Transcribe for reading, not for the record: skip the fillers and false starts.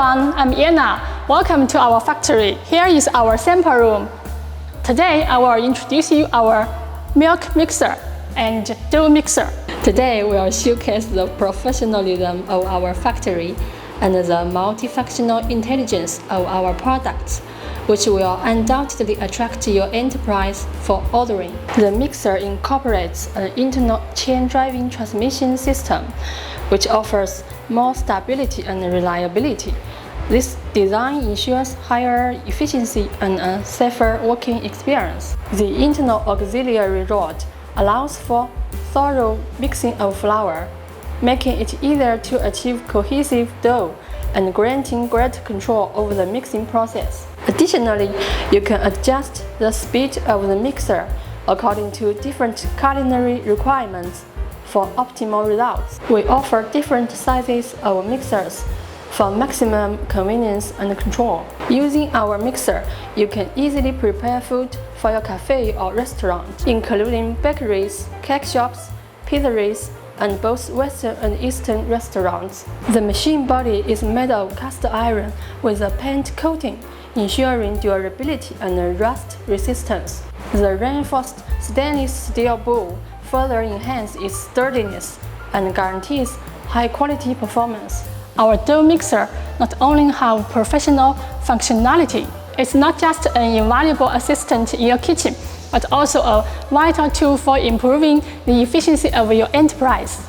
everyone, I'm Anna. Welcome to our factory. Here is our sample room. Today I will introduce you our milk mixer and dough mixer. Today we will showcase the professionalism of our factory and the multifunctional intelligence of our products, which will undoubtedly attract your enterprise for ordering. The mixer incorporates an internal chain-driving transmission system, which offers more stability and reliability. This design ensures higher efficiency and a safer working experience. The internal auxiliary rod allows for thorough mixing of flour, making it easier to achieve cohesive dough and granting greater control over the mixing process. Additionally, you can adjust the speed of the mixer according to different culinary requirements for optimal results. We offer different sizes of mixers for maximum convenience and control. Using our mixer, you can easily prepare food for your cafe or restaurant, including bakeries, cake shops, pizzeries, and both Western and Eastern restaurants. The machine body is made of cast iron with a paint coating, ensuring durability and rust resistance. The reinforced stainless steel bowl further enhances its sturdiness and guarantees high-quality performance. Our dough mixer not only has professional functionality, it's not just an invaluable assistant in your kitchen, but also a vital tool for improving the efficiency of your enterprise.